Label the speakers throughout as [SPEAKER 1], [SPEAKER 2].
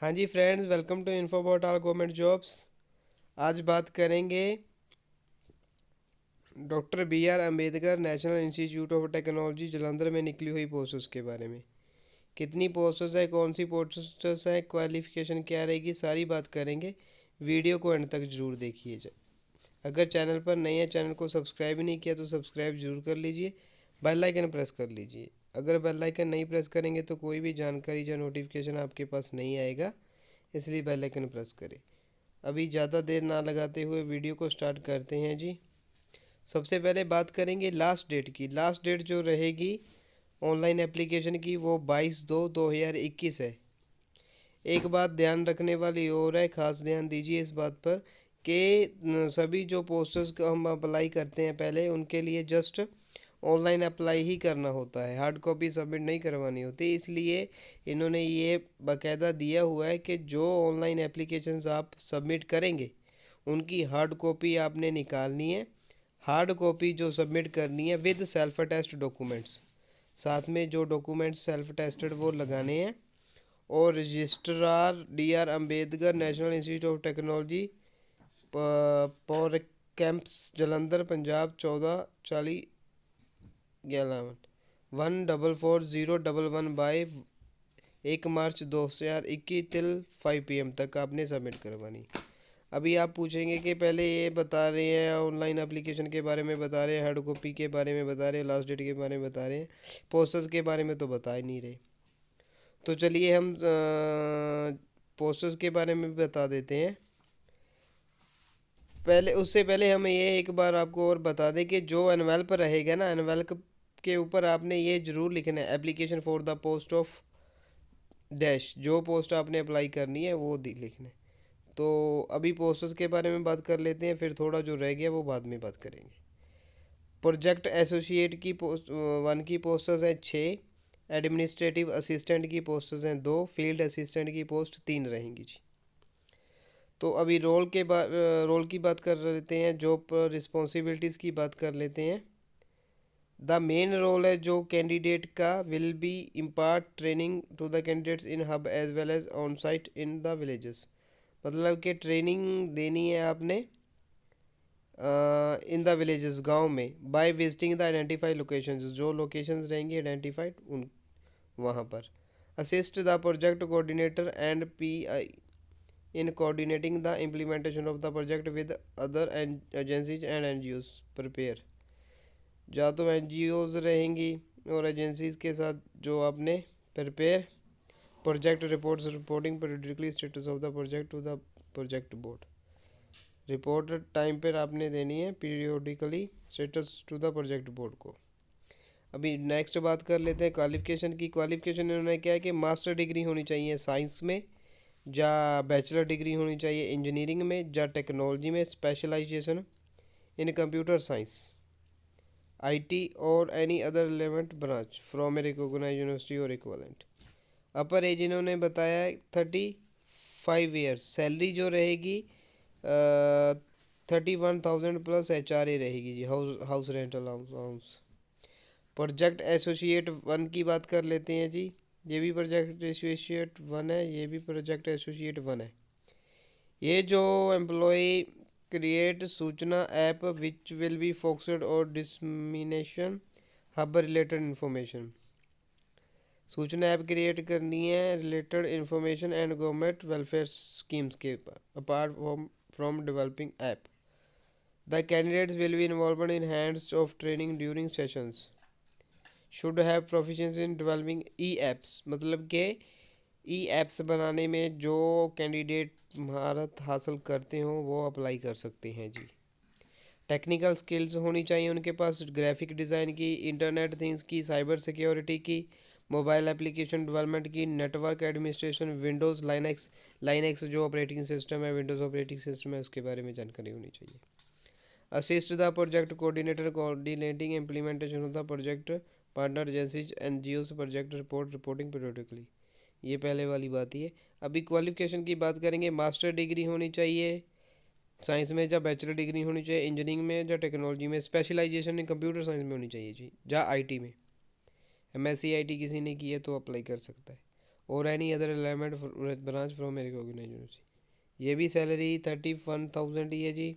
[SPEAKER 1] हाँ जी friends, welcome to info about all government jobs. आज बात करेंगे doctor B R Ambedkar National Institute of Technology Jalandhar में निकली हुई पोस्ट्स के बारे में। कितनी पोस्ट्स है, कौन सी पोस्ट्स है, क्वालिफिकेशन क्या रहेगी, सारी बात करेंगे। वीडियो को एंड तक जरूर देखिए। अगर चैनल पर नए हैं, चैनल को सब्सक्राइब नहीं किया तो सब्सक्राइब जरूर कर लीजिए, बेल आइकन प्रेस कर लीजिए। अगर बेल आइकन नहीं प्रेस करेंगे तो कोई भी जानकारी या नोटिफिकेशन आपके पास नहीं आएगा, इसलिए बेल आइकन प्रेस करें। अभी ज़्यादा देर ना लगाते हुए वीडियो को स्टार्ट करते हैं जी। सबसे पहले बात करेंगे लास्ट डेट की। लास्ट डेट जो रहेगी ऑनलाइन एप्लीकेशन की वो 22/2/2021 है। एक बात ध्यान रखने वाली और है, ख़ास ध्यान दीजिए इस बात पर कि सभी जो पोस्टर्स को हम अप्लाई करते हैं पहले, उनके लिए जस्ट ऑनलाइन अप्लाई ही करना होता है, हार्ड कॉपी सबमिट नहीं करवानी होती। इसलिए इन्होंने ये बाकायदा दिया हुआ है कि जो ऑनलाइन एप्लीकेशंस आप सबमिट करेंगे उनकी हार्ड कॉपी आपने निकालनी है। हार्ड कॉपी जो सबमिट करनी है विद सेल्फ अटेस्ट डॉक्यूमेंट्स, साथ में जो डॉक्यूमेंट्स सेल्फ अटेस्टेड वो लगाने हैं। और registrar D R Ambedkar National Institute of Technology पौर campus Jalandhar Punjab 14/11/144/011 by 1 March 2021 till 5 PM तक आपने सबमिट करवानी। अभी आप पूछेंगे कि पहले ये बता रहे हैं ऑनलाइन एप्लीकेशन के बारे में बता रहे हैं, हार्ड कॉपी के बारे में बता रहे हैं, लास्ट डेट के बारे में बता रहे हैं, पोस्टर्स के बारे में तो बता ही नहीं रहे। तो चलिए हम पोस्टर्स के बारे में भी बता देते हैं। पहले उससे पहले हम ये एक बार आपको और बता दें कि जो एनवेल्प रहेगा ना, एनवेल्प के ऊपर आपने ये ज़रूर लिखना है, application for the post of dash. जो पोस्ट आपने अप्लाई करनी है वो लिखना है। तो अभी पोस्टर्स के बारे में बात कर लेते हैं, फिर थोड़ा जो रह गया वो बाद में बात करेंगे। प्रोजेक्ट एसोसिएट की पोस्ट 1 की पोस्टर्स हैं 6, एडमिनिस्ट्रेटिव असिस्टेंट की पोस्टर्स हैं 2, फील्ड असिस्टेंट की पोस्ट 3 रहेंगी जी। तो अभी रोल की बात कर लेते हैं, जॉब रिस्पॉन्सिबिलिटीज़ की बात कर लेते हैं। द मेन रोल है जो कैंडिडेट का will be impart training to the candidates in hub as well as on site in the villages. मतलब कि ट्रेनिंग देनी है आपने इन द विलेजेस, गांव में, by visiting the identified locations, जो लोकेशंस रहेंगी आइडेंटिफाइड उन वहाँ पर। Assist the project coordinator and P in coordinating the implementation of the project with other agencies and NGOs. Prepare, या तो एनजीओज रहेंगी और एजेंसीज के साथ जो आपने prepare project reports, reporting periodically status of the project to the project board. Report time पर आपने देनी है periodically status to the project board को। अभी नेक्स्ट बात कर लेते हैं क्वालिफिकेशन की। क्वालिफिकेशन इन्होंने क्या है कि मास्टर डिग्री होनी चाहिए साइंस में, या बैचलर डिग्री होनी चाहिए इंजीनियरिंग में, या टेक्नोलॉजी में specialization in computer science, IT और any other relevant branch from a recognized university और इक्वलेंट। अपर एज इन्होंने बताया 35 ईयर्स। सैलरी जो रहेगी 31,000 प्लस HRA रहेगी जी, house rental house. Project associate 1 की बात कर लेते हैं जी। ये भी प्रोजेक्ट एसोसिएट 1 है, ये भी प्रोजेक्ट एसोसिएट 1 है। ये जो employ create Suchana app which will be focused और dissemination hub related information. Suchana app create करनी है related information and government welfare schemes के, apart from developing app. The candidates will be involved in hands of training during sessions, should have proficiency in developing e apps. मतलब कि ई apps बनाने में जो candidate महारत हासिल करते हों वो अप्लाई कर सकते हैं जी। टेक्निकल स्किल्स होनी चाहिए उनके पास, ग्राफिक डिज़ाइन की, इंटरनेट थिंग्स की, साइबर सिक्योरिटी की, मोबाइल एप्लीकेशन डेवलपमेंट की, नेटवर्क एडमिनिस्ट्रेशन, विंडोज़ लाइनक्स जो ऑपरेटिंग सिस्टम है, विंडोज़ ऑपरेटिंग सिस्टम है, उसके बारे में जानकारी होनी चाहिए। Assist the project coordinator coordinating implementation of the project partner agencies NGOs project reporting periodically. ये पहले वाली बात ही है। अभी क्वालिफिकेशन की बात करेंगे। मास्टर डिग्री होनी चाहिए साइंस में, या बैचलर डिग्री होनी चाहिए इंजीनियरिंग में, या टेक्नोलॉजी में, स्पेशलाइजेशन इन कंप्यूटर साइंस में होनी चाहिए जी, या आईटी में। MSc IT किसी ने की है तो अप्लाई कर सकता है। और any other element branch from a recognized university. ये भी सैलरी 31,000 ही है जी,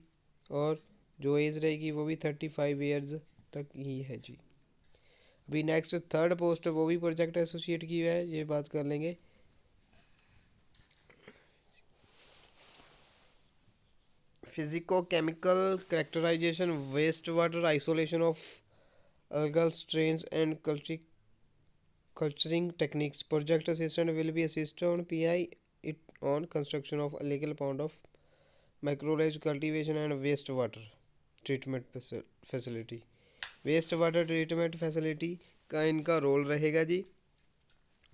[SPEAKER 1] और जो एज रहेगी वो भी 35 ईयर्स तक ही है जी। अभी नेक्स्ट थर्ड पोस्ट वो भी प्रोजेक्ट एसोसिएट की है, ये बात कर लेंगे। Physico chemical characterization waste water isolation of algal strains and culturing techniques. Project assistant will be assist on PI it on construction of a legal pond of microalgae cultivation and wastewater treatment facility. Waste water treatment facility का इनका role रहेगा जी।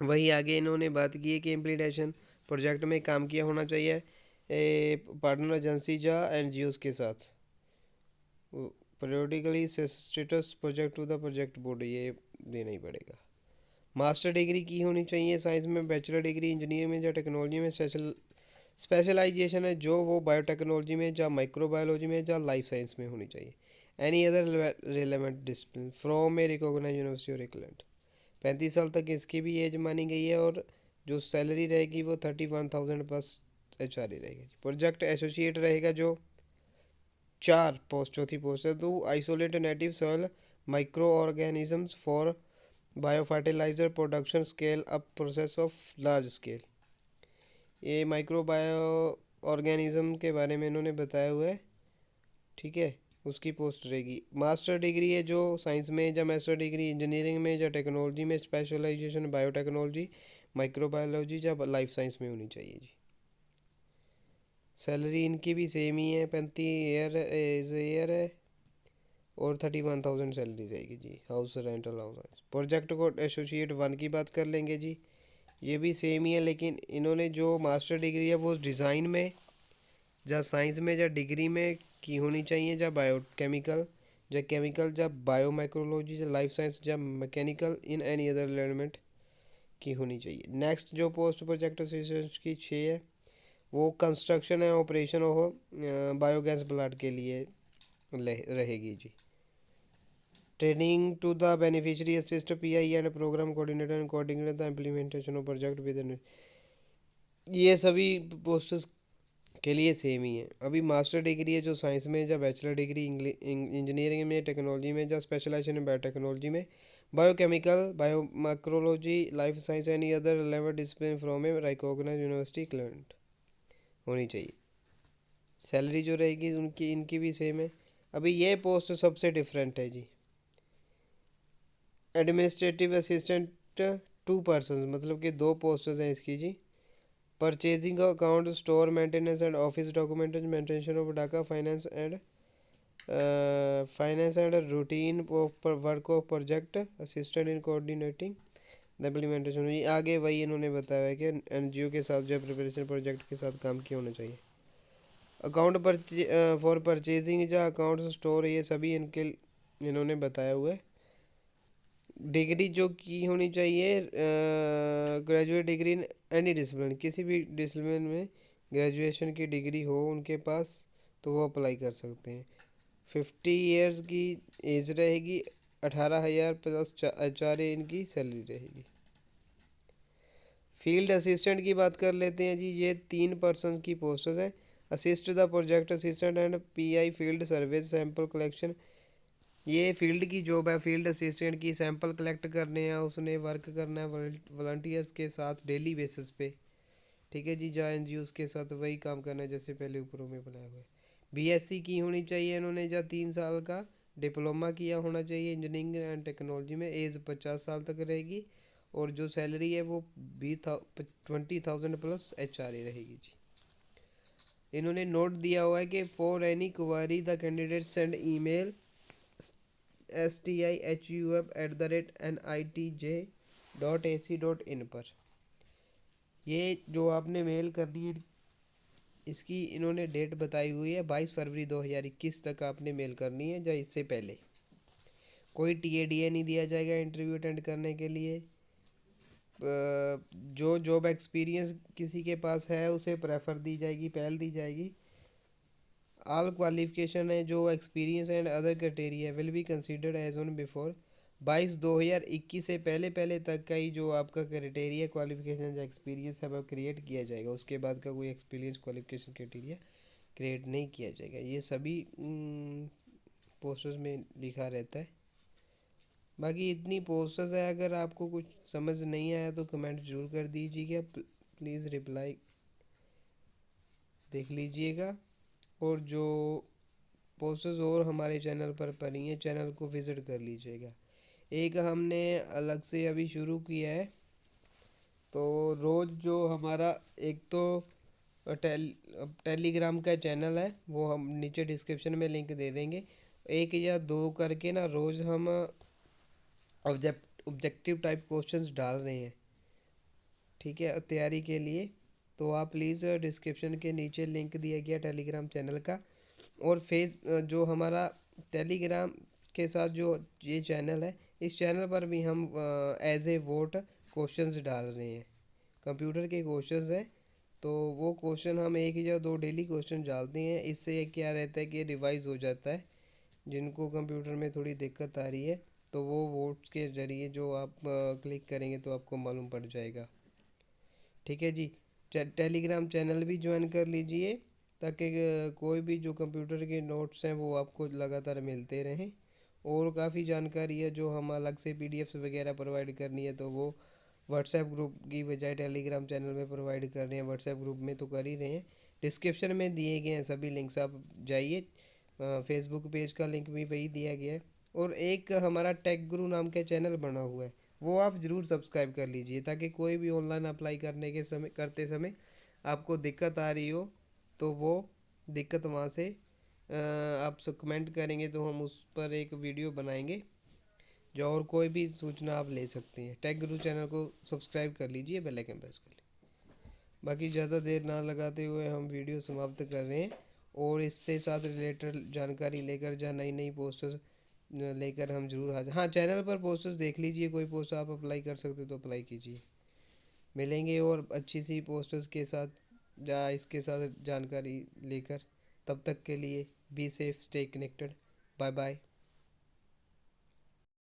[SPEAKER 1] वही आगे इन्होंने बात की है कि इम्प्लीमेंटेशन प्रोजेक्ट में काम किया होना चाहिए पार्टनर एजेंसी या एनजीओस के साथ। Periodically status project to the project board, ये देना ही पड़ेगा। मास्टर डिग्री की होनी चाहिए साइंस में, बैचलर डिग्री इंजीनियरिंग में या टेक्नोलॉजी में स्पेशलाइजेशन है जो वो बायोटेक्नोलॉजी में या माइक्रोबायोलॉजी में या लाइफ साइंस में होनी चाहिए। Any other relevant discipline from a recognize university और इक्वलेंट। 35 साल तक इसकी भी एज मानी गई है, और जो सैलरी रहेगी वो 31,000 प्लस HR रहेगी। प्रोजेक्ट एसोसिएट रहेगा जो 4 पोस्ट, चौथी पोस्ट है, to isolate native soil micro organisms for bio fertilizer production scale up process of large scale. ये माइक्रो बायो ऑर्गेनिज्म के बारे में इन्होंने बताया हुआ है, ठीक है। उसकी पोस्ट रहेगी। मास्टर डिग्री है जो साइंस में, या मास्टर डिग्री इंजीनियरिंग में या टेक्नोलॉजी में, स्पेशलाइजेशन बायोटेक्नोलॉजी माइक्रोबायोलॉजी या लाइफ साइंस में होनी चाहिए जी। सैलरी इनकी भी सेम ही है, 35 ईयर है, और 31,000 सैलरी रहेगी जी। House rental house. प्रोजेक्ट को एसोसिएट 1 की बात कर लेंगे जी। ये भी सेम ही है, लेकिन इन्होंने जो मास्टर डिग्री है वो डिज़ाइन में या साइंस में या डिग्री में की होनी चाहिए, या बायोकेमिकल या केमिकल या बायोमाइक्रोलॉजी या लाइफ साइंस या mechanical in any other element की होनी चाहिए। नेक्स्ट जो पोस्ट प्रोजेक्ट असिस्टेंट की 6 है, वो कंस्ट्रक्शन है ऑपरेशन हो बायोगैस प्लांट के लिए रहेगी जी। Training to the beneficiary assist PI and program coordinator and coordinate the implementation of project within. ये सभी पोस्ट्स के लिए सेम ही है। अभी मास्टर डिग्री है जो साइंस में, या बैचलर डिग्री इंजीनियरिंग में, टेक्नोलॉजी में, या स्पेशलाइजेशन इन बायोटेक्नोलॉजी में, biochemical biomicrology life science any other relevant discipline from a recognized university client होनी चाहिए। सैलरी जो रहेगी उनकी इनकी भी सेम है। अभी ये पोस्ट सबसे डिफरेंट है जी। एडमिनिस्ट्रेटिव असिस्टेंट 2 पर्सन, मतलब कि 2 पोस्ट्स हैं इसकी जी। Purchasing account store maintenance and office document maintenance of data finance and routine work of project assistant in coordinating the implementation. ये आगे वही इन्होंने बताया है कि NGO के साथ जो प्रिपरेशन प्रोजेक्ट के साथ काम किया होना चाहिए। अकाउंट फॉर परचेजिंग या अकाउंट स्टोर, ये सभी इनके इन्होंने बताया हुआ है। डिग्री जो की होनी चाहिए graduate degree in any discipline, किसी भी डिसिप्लिन में ग्रेजुएशन की डिग्री हो उनके पास तो वो अप्लाई कर सकते हैं। 50 ईयर्स की एज रहेगी, 18,000 प्लस HR इनकी सैलरी रहेगी। फील्ड असिस्टेंट की बात कर लेते हैं जी। ये 3 पर्सन की पोस्टें हैं। Assist the project assistant and PI field service sample collection. ये फील्ड की जॉब है, फील्ड असिस्टेंट की। सैंपल कलेक्ट करने हैं, उसने वर्क करना है वॉलंटियर्स के साथ डेली बेसिस पे, ठीक है जी। जा NGOs के साथ वही काम करना है जैसे पहले ऊपरों में बनाया हुआ है। BSc की होनी चाहिए इन्होंने, या 3 साल का डिप्लोमा किया होना चाहिए इंजीनियरिंग एंड टेक्नोलॉजी में। एज 50 साल तक रहेगी, और जो सैलरी है वो 20,000 प्लस HR रहेगी जी। इन्होंने नोट दिया हुआ है कि for any query the candidate send email stihuf@nitj.ac.in पर। ये जो आपने मेल करनी है इसकी इन्होंने डेट बताई हुई है 22 फरवरी 2021 तक आपने मेल करनी है, या इससे पहले। कोई TADA नहीं दिया जाएगा इंटरव्यू अटेंड करने के लिए। जो जॉब एक्सपीरियंस किसी के पास है उसे प्रेफर दी जाएगी, पहल दी जाएगी। ऑल क्वालिफिकेशन है जो experience and other criteria will be considered as on before. 22/2021 से पहले पहले तक का ही जो आपका क्राइटेरिया क्वालिफिकेशन या एक्सपीरियंस है वो क्रिएट किया जाएगा। उसके बाद का कोई एक्सपीरियंस क्वालिफिकेशन क्राइटेरिया क्रिएट नहीं किया जाएगा। ये सभी पोस्टर्स में लिखा रहता है। बाकी इतनी पोस्टर्स है, अगर आपको कुछ समझ नहीं आया तो कमेंट ज़रूर कर दीजिएगा। प्लीज़ रिप्लाई देख लीजिएगा। और जो पोस्टर्स और हमारे चैनल पर पड़ी हैं, चैनल को विज़िट कर लीजिएगा। एक हमने अलग से अभी शुरू किया है, तो रोज़ जो हमारा एक तो टेलीग्राम का चैनल है, वो हम नीचे डिस्क्रिप्शन में लिंक दे देंगे। 1 या 2 करके ना रोज़ हम ऑब्जेक्टिव टाइप क्वेश्चंस डाल रहे हैं, ठीक है, तैयारी के लिए। तो आप प्लीज़ डिस्क्रिप्शन के नीचे लिंक दिया गया टेलीग्राम चैनल का, और जो हमारा टेलीग्राम के साथ जो ये चैनल है, इस चैनल पर भी हम एज ए वोट क्वेश्चंस डाल रहे हैं। कंप्यूटर के क्वेश्चंस हैं, तो वो क्वेश्चन हम 1 या 2 डेली क्वेश्चन डालते हैं। इससे क्या रहता है कि रिवाइज हो जाता है। जिनको कंप्यूटर में थोड़ी दिक्कत आ रही है, तो वो वोट्स के ज़रिए जो आप क्लिक करेंगे तो आपको मालूम पड़ जाएगा। ठीक है जी। टेलीग्राम चैनल भी ज्वाइन कर लीजिए, ताकि कोई भी जो कंप्यूटर के नोट्स हैं वो आपको लगातार मिलते रहें। और काफ़ी जानकारी है जो हम अलग से पीडीएफ्स वगैरह प्रोवाइड करनी है, तो वो व्हाट्सएप ग्रुप की बजाय टेलीग्राम चैनल में प्रोवाइड कर रहे हैं। व्हाट्सएप ग्रुप में तो कर ही रहे हैं। डिस्क्रिप्शन में दिए गए हैं सभी लिंक्स, आप जाइए। फेसबुक पेज का लिंक भी वही दिया गया है। और एक हमारा टेक गुरु नाम का चैनल बना हुआ है, वो आप ज़रूर सब्सक्राइब कर लीजिए, ताकि कोई भी ऑनलाइन अप्लाई करते समय आपको दिक्कत आ रही हो, तो वो दिक्कत वहाँ से आप सब कमेंट करेंगे तो हम उस पर एक वीडियो बनाएंगे, जो और कोई भी सूचना आप ले सकते हैं। टेक गुरु चैनल को सब्सक्राइब कर लीजिए, बेल आइकन प्रेस कर लीजिए। बाकी ज़्यादा देर ना लगाते हुए हम वीडियो समाप्त कर रहे हैं। और इससे साथ रिलेटेड जानकारी लेकर, जहाँ नई नई पोस्टर्स लेकर हम जरूर हाजिर। हाँ, चैनल पर पोस्टर्स देख लीजिए, कोई पोस्ट आप अप्लाई कर सकते तो अप्लाई कीजिए। मिलेंगे और अच्छी सी पोस्टर्स के साथ या इसके साथ जानकारी लेकर। तब तक के लिए be safe, stay connected, bye bye.